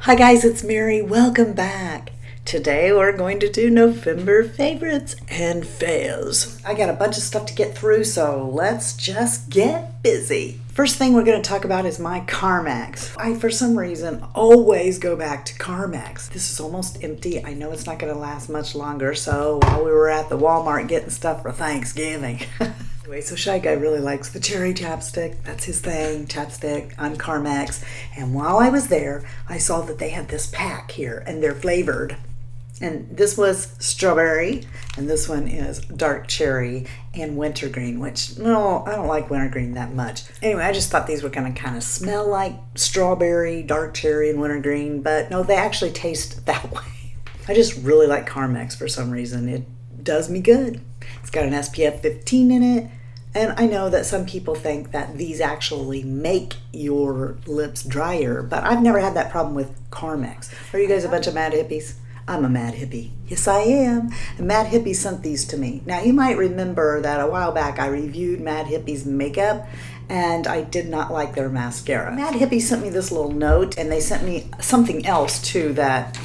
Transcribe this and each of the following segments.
Hi guys, it's Mary. Welcome back. Today we're going to do November favorites and fails. I got a bunch of stuff to get through, so let's just get busy. First thing we're going to talk about is my Carmex. I, for some reason, always go back to Carmex. This is almost empty. I know it's not going to last much longer, so while we were at the Walmart getting stuff for Thanksgiving. Anyway, so Shy Guy really likes the cherry chapstick. That's his thing, chapstick. I'm Carmex. And while I was there, I saw that they had this pack here, and they're flavored. And this was strawberry, and this one is dark cherry and wintergreen, which, no, I don't like wintergreen that much. Anyway, I just thought these were going to kind of smell like strawberry, dark cherry, and wintergreen, but no, they actually taste that way. I just really like Carmex for some reason. It does me good. It's got an SPF 15 in it, and I know that some people think that these actually make your lips drier, but I've never had that problem with Carmex. Are you guys a bunch of mad hippies? I'm a mad hippie. Yes, I am. And Mad Hippie sent these to me. Now, you might remember that a while back I reviewed Mad Hippie's makeup, and I did not like their mascara. Mad Hippie sent me this little note, and they sent me something else, too, that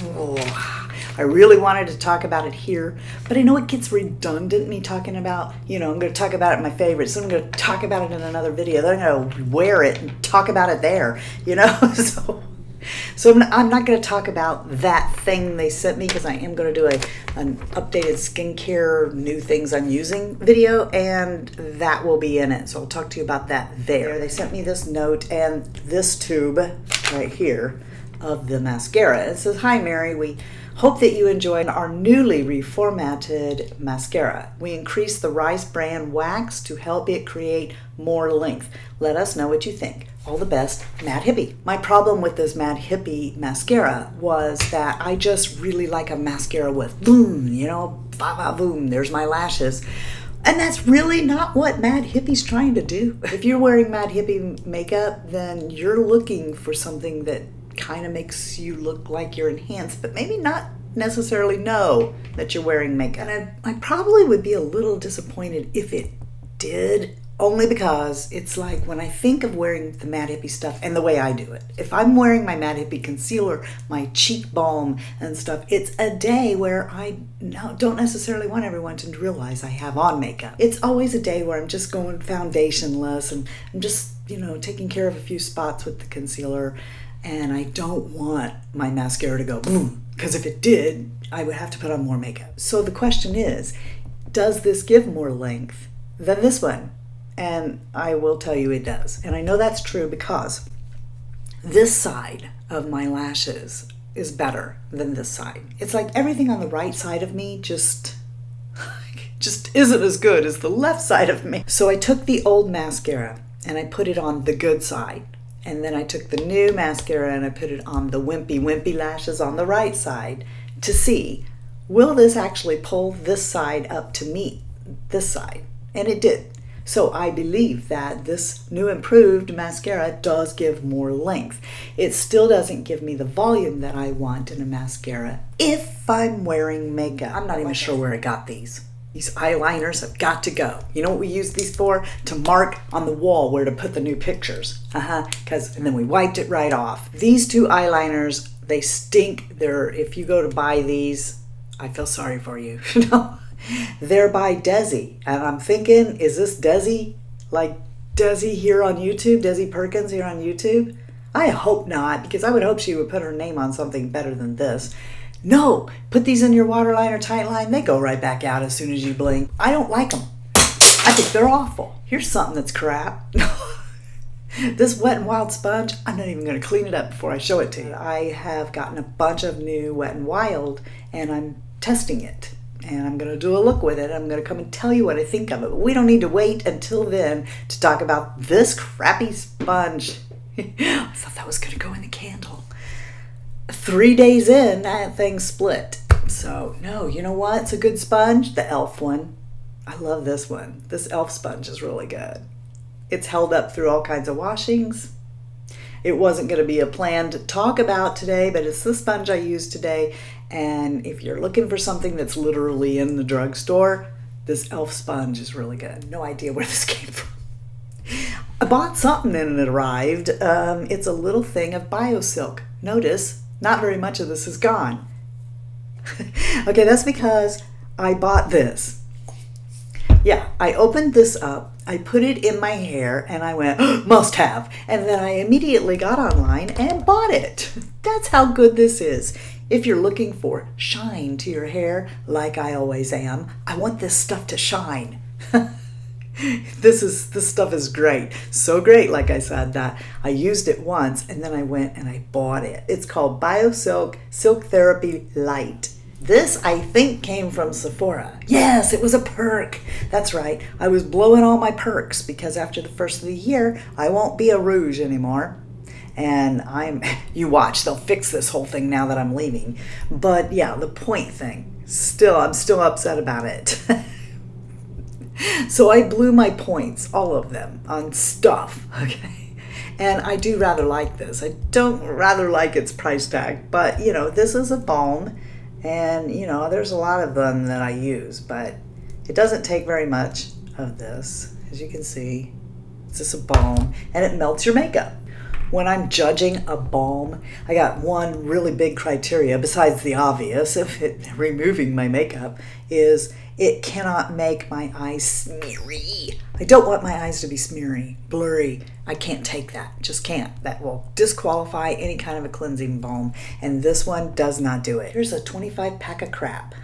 I really wanted to talk about it here, but I know it gets redundant, me talking about, I'm going to talk about it in my favorites, so I'm going to talk about it in another video, then I'm going to wear it and talk about it there, So I'm not going to talk about that thing they sent me, because I am going to do an updated skincare new things I'm using video, and that will be in it. So I'll talk to you about that there. They sent me this note and this tube right here of the mascara. It says, "Hi Mary, we hope that you enjoyed our newly reformatted mascara. We increased the Rice brand wax to help it create more length. Let us know what you think. All the best, Mad Hippie." My problem with this Mad Hippie mascara was that I just really like a mascara with boom, boom, there's my lashes. And that's really not what Mad Hippie's trying to do. If you're wearing Mad Hippie makeup, then you're looking for something that kind of makes you look like you're enhanced, but maybe not necessarily know that you're wearing makeup. And I probably would be a little disappointed if it did, only because it's like when I think of wearing the Mad Hippie stuff and the way I do it. If I'm wearing my Mad Hippie concealer, my cheek balm and stuff, it's a day where I don't necessarily want everyone to realize I have on makeup. It's always a day where I'm just going foundationless and I'm just, taking care of a few spots with the concealer, and I don't want my mascara to go boom, because if it did, I would have to put on more makeup. So the question is, does this give more length than this one? And I will tell you it does. And I know that's true because this side of my lashes is better than this side. It's like everything on the right side of me just isn't as good as the left side of me. So I took the old mascara and I put it on the good side. And then I took the new mascara and I put it on the wimpy lashes on the right side to see, will this actually pull this side up to meet this side? And it did. So I believe that this new improved mascara does give more length. It still doesn't give me the volume that I want in a mascara if I'm wearing makeup. I'm not even sure where I got these. These eyeliners have got to go. You know what we use these for? To mark on the wall where to put the new pictures. And then we wiped it right off. These two eyeliners, they stink. If you go to buy these, I feel sorry for you. They're by Desi. And I'm thinking, is this Desi? Like Desi here on YouTube? Desi Perkins here on YouTube? I hope not, because I would hope she would put her name on something better than this. No, put these in your waterline or tight line. They go right back out as soon as you blink. I don't like them. I think they're awful. Here's something that's crap. This Wet n Wild sponge, I'm not even going to clean it up before I show it to you. I have gotten a bunch of new Wet n Wild, and I'm testing it. And I'm going to do a look with it. I'm going to come and tell you what I think of it. But we don't need to wait until then to talk about this crappy sponge. I thought that was going to go in the candle. 3 days in, that thing split. So, no, you know what? It's a good sponge. The e.l.f. one. I love this one. This e.l.f. sponge is really good. It's held up through all kinds of washings. It wasn't going to be a plan to talk about today, but it's the sponge I used today. And if you're looking for something that's literally in the drugstore, this e.l.f. sponge is really good. No idea where this came from. I bought something and it arrived. It's a little thing of BioSilk. Notice not very much of this is gone. Okay, that's because I bought this. Yeah, I opened this up, I put it in my hair, and I went, must have. And then I immediately got online and bought it. That's how good this is. If you're looking for shine to your hair, like I always am, I want this stuff to shine. This stuff is great. So great, like I said, that I used it once and then I went and I bought it. It's called BioSilk Silk Therapy Light. This, I think, came from Sephora. Yes, it was a perk. That's right. I was blowing all my perks because after the first of the year, I won't be a rouge anymore. And you watch, they'll fix this whole thing now that I'm leaving. But yeah, the point thing, I'm still upset about it. So I blew my points, all of them, on stuff, okay? And I do rather like this. I don't rather like its price tag, but this is a balm, and there's a lot of them that I use, but it doesn't take very much of this. As you can see, it's just a balm, and it melts your makeup. When I'm judging a balm, I got one really big criteria, besides the obvious of it removing my makeup, is it cannot make my eyes smeary. I don't want my eyes to be smeary, blurry. I can't take that, just can't. That will disqualify any kind of a cleansing balm, and this one does not do it. Here's a 25 pack of crap.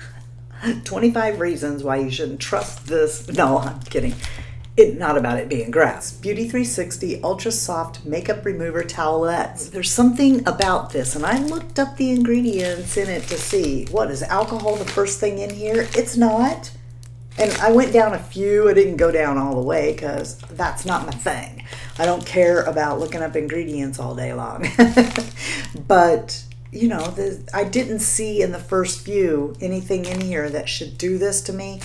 25 reasons why you shouldn't trust this. No, I'm kidding. Not about it being grass. Beauty 360 Ultra Soft Makeup Remover Towelettes. There's something about this, and I looked up the ingredients in it to see, what, is alcohol the first thing in here? It's not. And I went down a few. I didn't go down all the way because that's not my thing. I don't care about looking up ingredients all day long. But, I didn't see in the first few anything in here that should do this to me.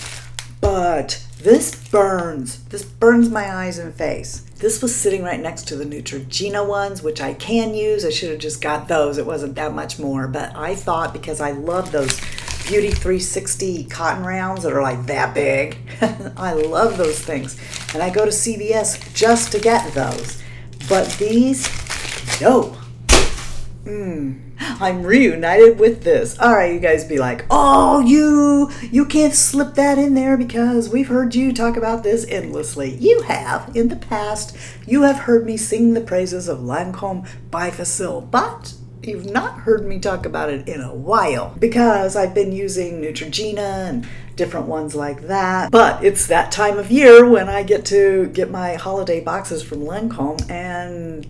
But this burns. This burns my eyes and face. This was sitting right next to the Neutrogena ones, which I can use. I should have just got those. It wasn't that much more. But I thought, because I love those Beauty 360 cotton rounds that are like that big. I love those things. And I go to CVS just to get those. But these, no. I'm reunited with this. All right, you guys be like, oh, you can't slip that in there because we've heard you talk about this endlessly. You have. In the past, you have heard me sing the praises of Lancome BiFacil, but you've not heard me talk about it in a while because I've been using Neutrogena and different ones like that. But it's that time of year when I get to get my holiday boxes from Lancome, and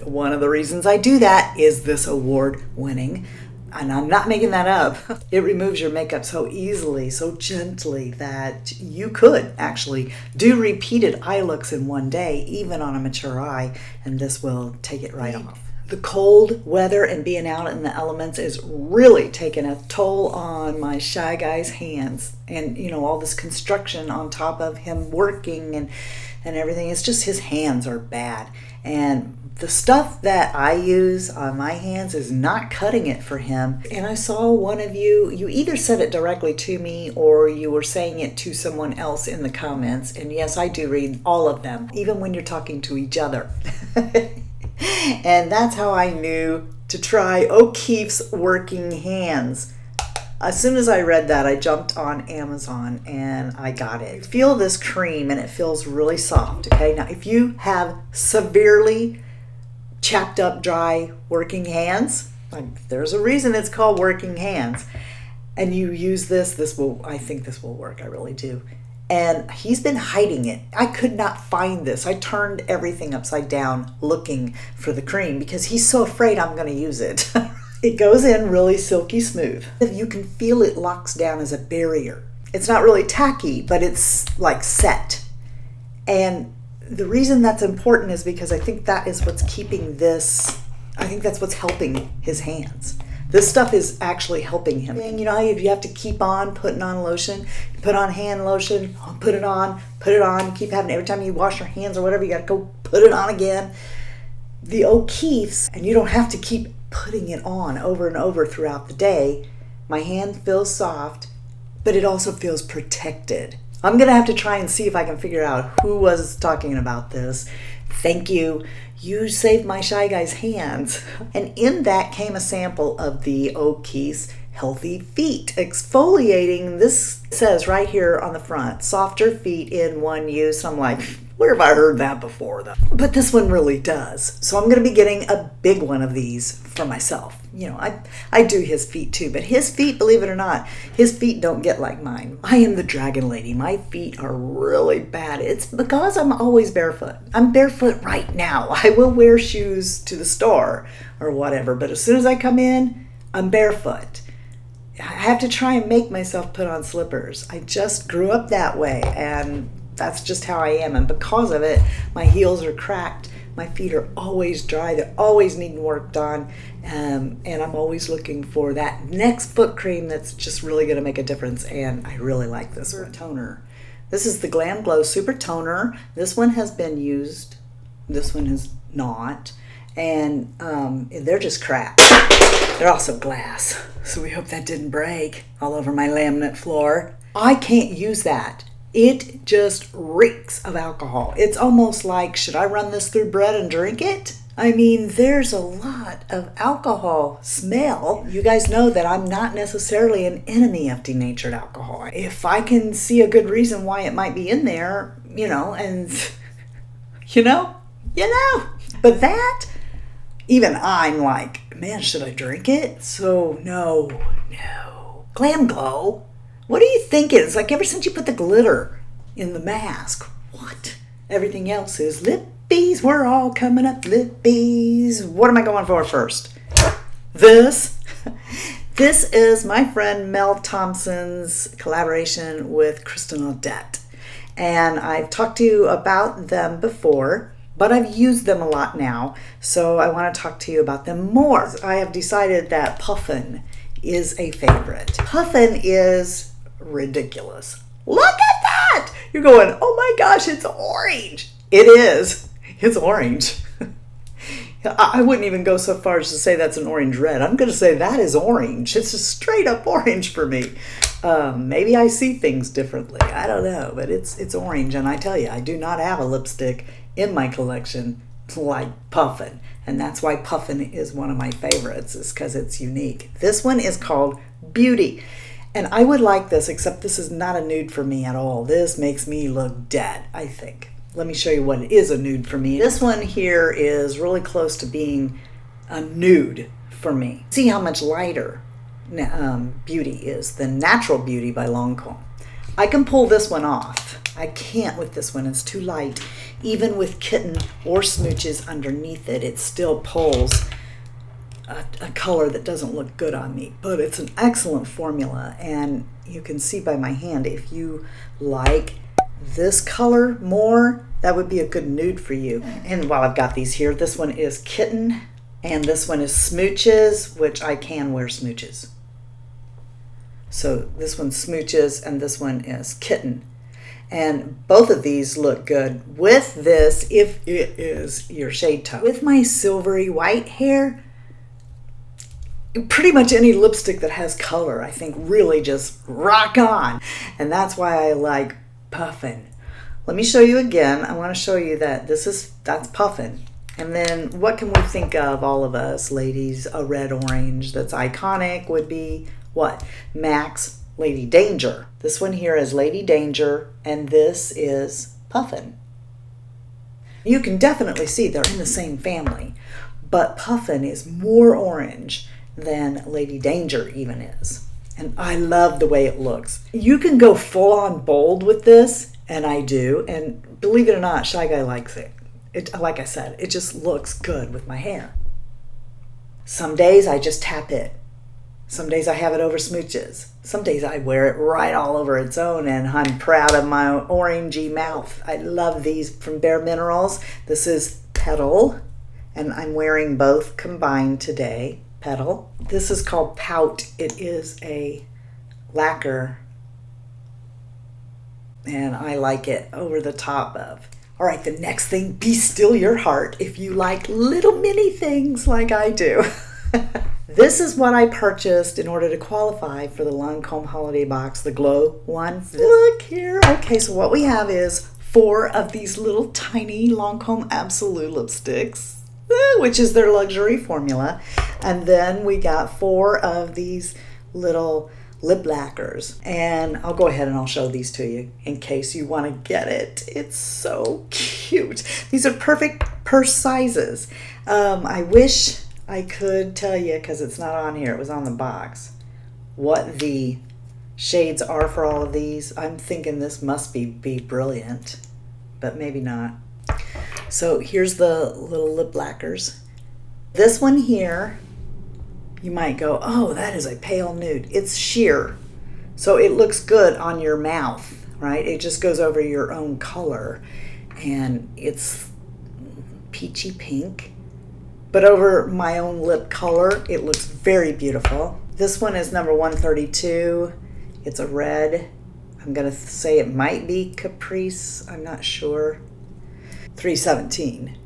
one of the reasons I do that is this award-winning, and I'm not making that up. It removes your makeup so easily, so gently, that you could actually do repeated eye looks in one day, even on a mature eye, and this will take it right off. The cold weather and being out in the elements is really taking a toll on my shy guy's hands. And, all this construction on top of him working and everything. It's just his hands are bad. And the stuff that I use on my hands is not cutting it for him. And I saw one of you either said it directly to me or you were saying it to someone else in the comments. And yes, I do read all of them, even when you're talking to each other. And that's how I knew to try O'Keeffe's Working Hands. As soon as I read that, I jumped on Amazon and I got it. Feel this cream and it feels really soft, okay? Now, if you have severely chapped up, dry working hands, there's a reason it's called Working Hands, and you use I think this will work. I really do. And he's been hiding it. I could not find this. I turned everything upside down looking for the cream because he's so afraid I'm going to use it. It goes in really silky smooth. You can feel it locks down as a barrier. It's not really tacky, but it's like set. And the reason that's important is because I think that is what's keeping this, I think that's what's helping his hands. This stuff is actually helping him. And you know, if you have to keep on putting on lotion, put on hand lotion, put it on, keep having, every time you wash your hands or whatever, you gotta go put it on again. The O'Keeffe's, and you don't have to keep putting it on over and over throughout the day. My hand feels soft, but it also feels protected. I'm gonna have to try and see if I can figure out who was talking about this. Thank you. You saved my Shy Guy's hands. And in that came a sample of the Oakey's Healthy Feet Exfoliating. This says right here on the front, softer feet in one use. I'm like, where have I heard that before though? But this one really does. So I'm going to be getting a big one of these for myself. You know, I do his feet too, but his feet, believe it or not, his feet don't get like mine. I am the dragon lady. My feet are really bad. It's because I'm always barefoot. I'm barefoot right now. I will wear shoes to the store or whatever, but as soon as I come in, I'm barefoot. I have to try and make myself put on slippers. I just grew up that way, and that's just how I am. And because of it, my heels are cracked. My feet are always dry. They're always needing work done. And I'm always looking for that next foot cream that's just really going to make a difference. And I really like this one. Toner. This is the GlamGlow Super Toner. This one has been used. This one has not. And they're just crap. They're also glass. So we hope that didn't break all over my laminate floor. I can't use that. It just reeks of alcohol. It's almost like, should I run this through bread and drink it? I mean, there's a lot of alcohol smell. You guys know that I'm not necessarily an enemy of denatured alcohol. If I can see a good reason why it might be in there, you know, and you know. But that, even I'm like, man, should I drink it? So no. GlamGlow. What are you thinking? It's like ever since you put the glitter in the mask. What? Everything else is lippies. We're all coming up lippies. What am I going for first? This. This is my friend Mel Thompson's collaboration with Kristen Audette. And I've talked to you about them before, but I've used them a lot now. So I want to talk to you about them more. I have decided that Puffin is a favorite. Puffin is ridiculous. Look at that! You're going, oh my gosh, it's orange. It is. It's orange. I wouldn't even go so far as to say that's an orange red. I'm going to say that is orange. It's a straight up orange for me. Maybe I see things differently. I don't know, but it's orange. And I tell you, I do not have a lipstick in my collection like Puffin. And that's why Puffin is one of my favorites, is because it's unique. This one is called Beauty. And I would like this, except this is not a nude for me at all. This makes me look dead, I think. Let me show you what is a nude for me. This one here is really close to being a nude for me. See how much lighter Beauty is than Natural Beauty by Lancôme. I can pull this one off. I can't with this one. It's too light. Even with kitten or smooches underneath it, it still pulls a color that doesn't look good on me. But it's an excellent formula, and you can see by my hand, if you like this color more, that would be a good nude for you. And while I've got these here, this one is kitten, and this one is smooches, which I can wear smooches. So this one's smooches, and this one is kitten. And both of these look good with this, if it is your shade tone. With my silvery white hair, pretty much any lipstick that has color, I think, really just rock on. And that's why I like Puffin. Let me show you again. I want to show you that that's Puffin. And then what can we think of, all of us ladies? A red orange that's iconic would be what? MAC's Lady Danger. This one here is Lady Danger, and this is Puffin. You can definitely see they're in the same family, but Puffin is more orange than Lady Danger even is. And I love the way it looks. You can go full on bold with this, and I do, and believe it or not, Shy Guy likes it. Like I said, it just looks good with my hair. Some days I just tap it. Some days I have it over smooches. Some days I wear it right all over its own, and I'm proud of my orangey mouth. I love these from BareMinerals. This is Petal, and I'm wearing both combined today. Petal. This is called Pout. It is a lacquer, and I like it over the top of. All right, the next thing, be still your heart if you like little mini things like I do. This is what I purchased in order to qualify for the Lancome holiday box, the glow one. Look here. Okay, so what we have is 4 of these little tiny Lancome Absolue lipsticks, which is their luxury formula. And then we got 4 of these little lip lacquers. And I'll go ahead and I'll show these to you in case you want to get it. It's so cute. These are perfect purse sizes. I wish I could tell you, because it's not on here, it was on the box, what the shades are for all of these. I'm thinking this must be Brilliant, but maybe not. So here's the little lip lacquers. This one here, you might go, oh, that is a pale nude. It's sheer, so it looks good on your mouth, right? It just goes over your own color, and it's peachy pink. But over my own lip color, it looks very beautiful. This one is number 132. It's a red. I'm gonna say it might be Caprice. I'm not sure. 317.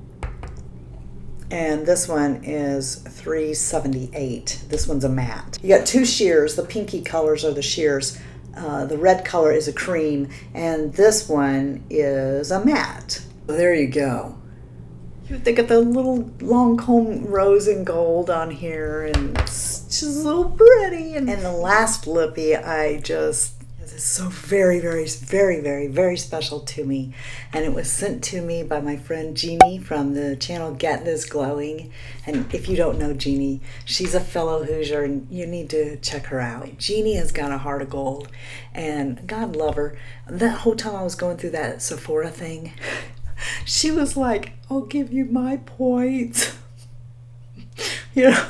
And this one is 378. This one's a matte. You got 2 sheers. The pinky colors are the sheers. The red color is a cream, and this one is a matte. There you go. They got the little Lancome rose and gold on here, and it's just so pretty. And the last lippy, it's so very, very, very, very, very special to me. And it was sent to me by my friend Jeannie from the channel Get This Glowing. And if you don't know Jeannie, she's a fellow Hoosier, and you need to check her out. Jeannie has got a heart of gold, and God love her. That whole time I was going through that Sephora thing, she was like, I'll give you my points. You know,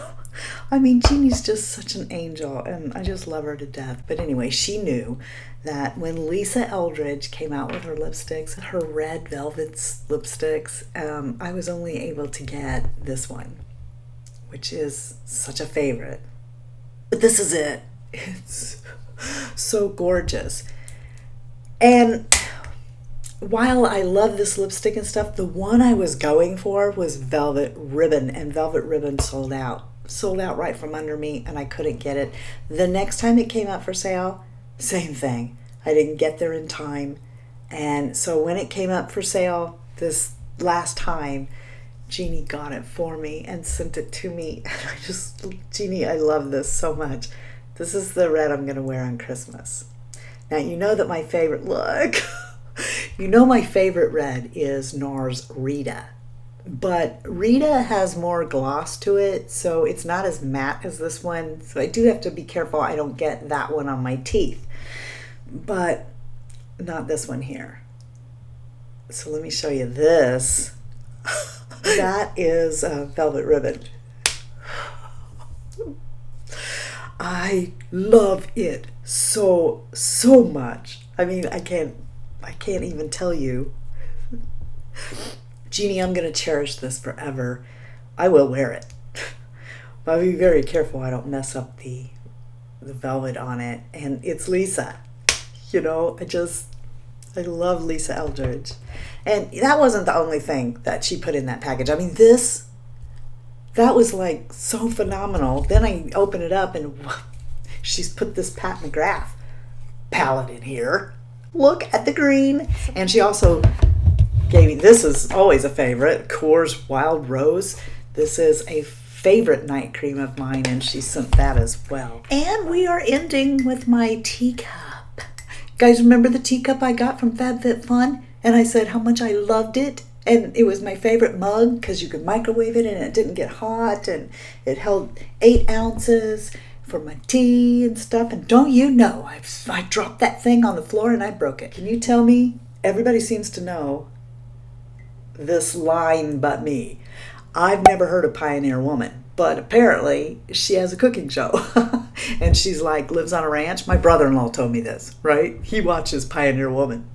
I mean, Jeannie's just such an angel, and I just love her to death. But anyway, she knew that when Lisa Eldridge came out with her lipsticks, her red velvet lipsticks, I was only able to get this one, which is such a favorite. But this is it. It's so gorgeous. And while I love this lipstick and stuff, the one I was going for was Velvet Ribbon, and Velvet Ribbon sold out. Sold out right from under me, and I couldn't get it. The next time it came out for sale, same thing. I didn't get there in time. And so when it came up for sale this last time, Jeannie got it for me and sent it to me. And Jeannie, I love this so much. This is the red I'm going to wear on Christmas. Now, you know that my favorite, look, you know my favorite red is NARS Rita. But Rita has more gloss to it, so it's not as matte as this one. So I do have to be careful I don't get that one on my teeth. But not this one here. So let me show you this. That is Velvet Ribbon. I love it so much. I mean, I can't even tell you. Jeannie, I'm going to cherish this forever. I will wear it. But I'll be very careful I don't mess up the velvet on it. And it's Lisa. You know, I love Lisa Eldridge. And that wasn't the only thing that she put in that package. I mean, that was like so phenomenal. Then I open it up and she's put this Pat McGrath palette in here. Look at the green. And she also gave me, this is always a favorite, Coors Wild Rose. This is a favorite night cream of mine, and she sent that as well. And we are ending with my teacup. Guys, remember the teacup I got from FabFitFun? And I said how much I loved it. And it was my favorite mug because you could microwave it and it didn't get hot, and it held 8 ounces for my tea and stuff. And don't you know, I dropped that thing on the floor and I broke it. Can you tell me? Everybody seems to know this line but me. I've never heard of Pioneer Woman, but apparently she has a cooking show. And she's like, lives on a ranch. My brother-in-law told me this, right? He watches Pioneer Woman.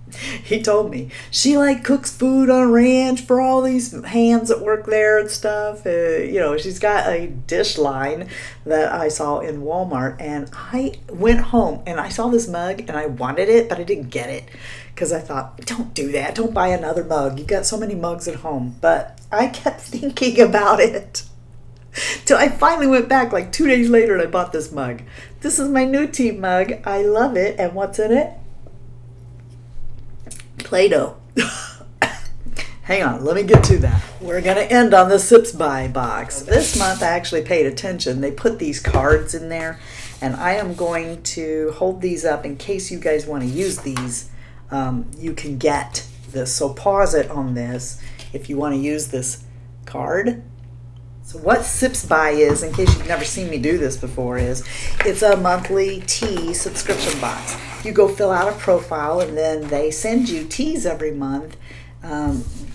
He told me she like cooks food on a ranch for all these hands that work there and stuff. You know, she's got a dish line that I saw in Walmart, and I went home and I saw this mug and I wanted it, but I didn't get it because I thought, don't do that. Don't buy another mug. You got so many mugs at home. But I kept thinking about it till I finally went back like 2 days later and I bought this mug. This is my Nude mug. I love it. And what's in it? Play-Doh. Hang on, let me get to that. We're going to end on the Sips By box. This month I actually paid attention. They put these cards in there, and I am going to hold these up in case you guys want to use these. You can get this. So pause it on this if you want to use this card. So what Sips By is, in case you've never seen me do this before, is it's a monthly tea subscription box. You go fill out a profile, and then they send you teas every month.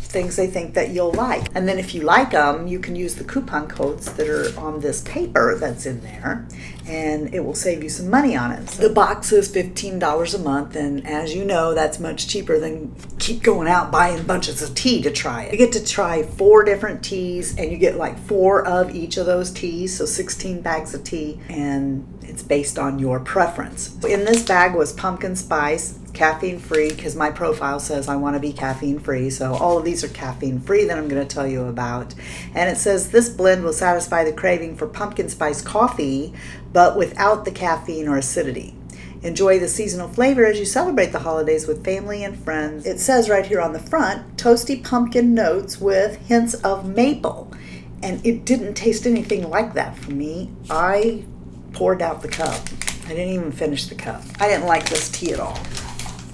Things they think that you'll like. And then if you like them, you can use the coupon codes that are on this paper that's in there, and it will save you some money on it. The box is $15 a month, and as you know, that's much cheaper than keep going out buying bunches of tea to try it. You get to try 4 different teas, and you get like 4 of each of those teas, so 16 bags of tea, and it's based on your preference. In this bag was pumpkin spice, caffeine free, because my profile says I want to be caffeine free, so all of these are caffeine free that I'm going to tell you about. And it says this blend will satisfy the craving for pumpkin spice coffee, but without the caffeine or acidity. Enjoy the seasonal flavor as you celebrate the holidays with family and friends. It says right here on the front, toasty pumpkin notes with hints of maple. And it didn't taste anything like that for me. I poured out the cup. I didn't even finish the cup. I didn't like this tea at all.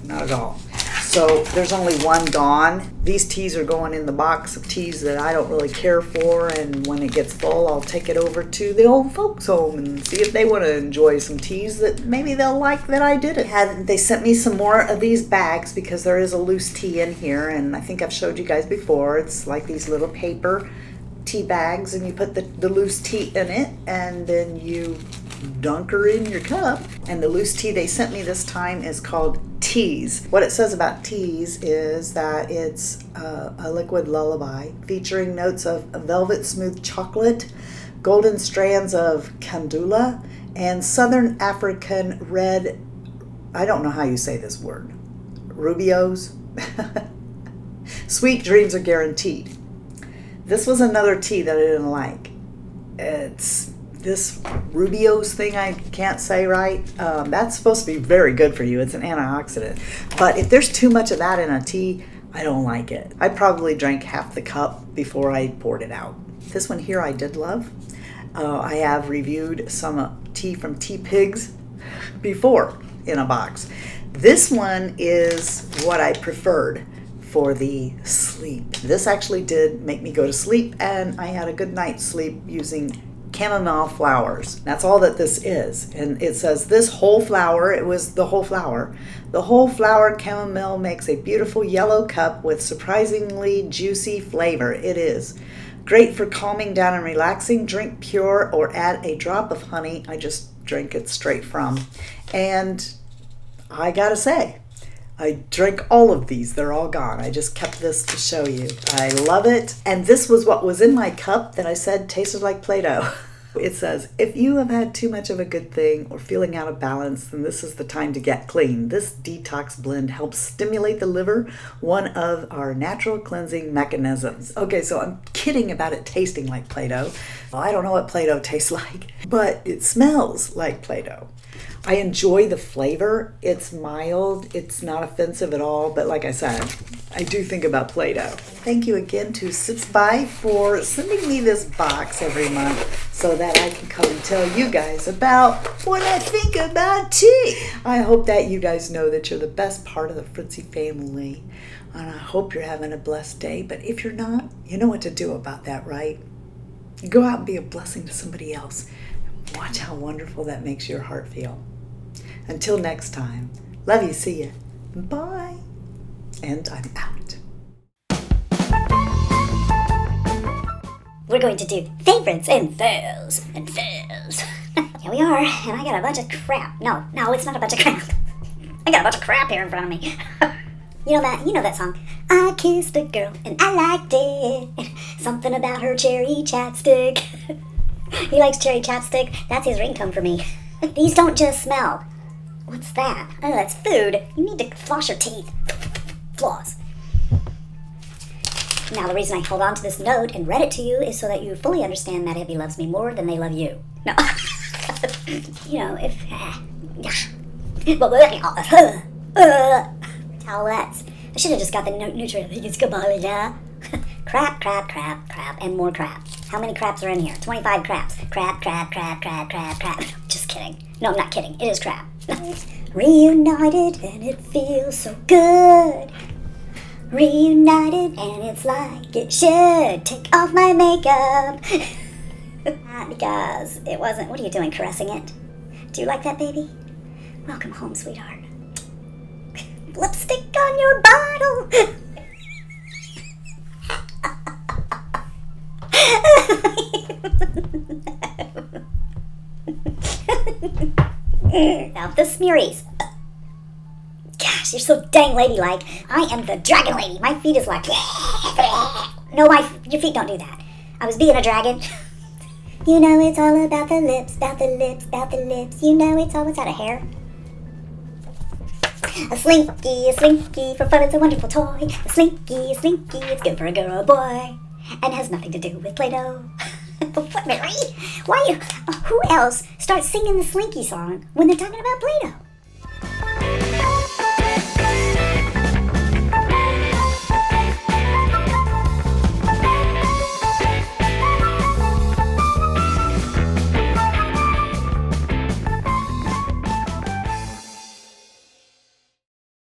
Not at all. So there's only one gone. These teas are going in the box of teas that I don't really care for, and when it gets full, I'll take it over to the old folks home and see if they want to enjoy some teas that maybe they'll like that I didn't. They sent me some more of these bags because there is a loose tea in here, and I think I've showed you guys before. It's like these little paper tea bags, and you put the loose tea in it, and then you dunk her in your cup. And the loose tea they sent me this time is called Teas. What it says about Teas is that it's a liquid lullaby featuring notes of velvet smooth chocolate, golden strands of candula, and southern African red, I don't know how you say this word, rubios. Sweet dreams are guaranteed. This was another tea that I didn't like. It's this Rubio's thing I can't say right. That's supposed to be very good for you. It's an antioxidant. But if there's too much of that in a tea, I don't like it. I probably drank half the cup before I poured it out. This one here I did love. I have reviewed some tea from Tea Pigs before in a box. This one is what I preferred for the sleep. This actually did make me go to sleep, and I had a good night's sleep using chamomile flowers. That's all that this is. And it says this whole flower, it was the whole flower. The whole flower chamomile makes a beautiful yellow cup with surprisingly juicy flavor. It is great for calming down and relaxing. Drink pure or add a drop of honey. I just drink it straight from. And I gotta say, I drank all of these. They're all gone. I just kept this to show you. I love it. And this was what was in my cup that I said tasted like Play-Doh. It says, if you have had too much of a good thing or feeling out of balance, then this is the time to get clean. This detox blend helps stimulate the liver, one of our natural cleansing mechanisms. Okay, so I'm kidding about it tasting like Play-Doh. Well, I don't know what Play-Doh tastes like, but it smells like Play-Doh. I enjoy the flavor. It's mild. It's not offensive at all. But like I said, I do think about Play-Doh. Thank you again to Sips By for sending me this box every month so that I can come and tell you guys about what I think about tea. I hope that you guys know that you're the best part of the Fritzy family. And I hope you're having a blessed day. But if you're not, you know what to do about that, right? Go out and be a blessing to somebody else. Watch how wonderful that makes your heart feel. Until next time, love you, see ya, bye, and I'm out. We're going to do favorites and fails and fails. Here we are, and I got a bunch of crap. No, it's not a bunch of crap. I got a bunch of crap here in front of me. You know that song? I kissed a girl and I liked it. Something about her cherry chapstick. He likes cherry chapstick. That's his ringtone for me. These don't just smell. What's that? Oh, that's food. You need to floss your teeth. Floss. Now, the reason I hold on to this note and read it to you is so that you fully understand that Abby loves me more than they love you. No. You know, if... Towelettes. I should have just got the neutral. It's Gabalada. Crap, crap, crap, crap, and more crap. How many craps are in here? 25 craps. Crap, crap, crap, crap, crap, crap. Just kidding. No, I'm not kidding. It is crap. Reunited and it feels so good. Reunited and it's like it should. Take off my makeup. Not because it wasn't. What are you doing, caressing it? Do you like that, baby? Welcome home, sweetheart. Lipstick on your bottle. Now the smearies. Gosh, you're so dang ladylike. I am the dragon lady. My feet is like... No, your feet don't do that. I was being a dragon. You know it's all about the lips, about the lips, about the lips. You know it's always out of hair. A slinky, for fun it's a wonderful toy. A slinky, it's good for a girl or a boy. And has nothing to do with Play-Doh. What, Mary? Why? Who else starts singing the Slinky song when they're talking about Play-Doh?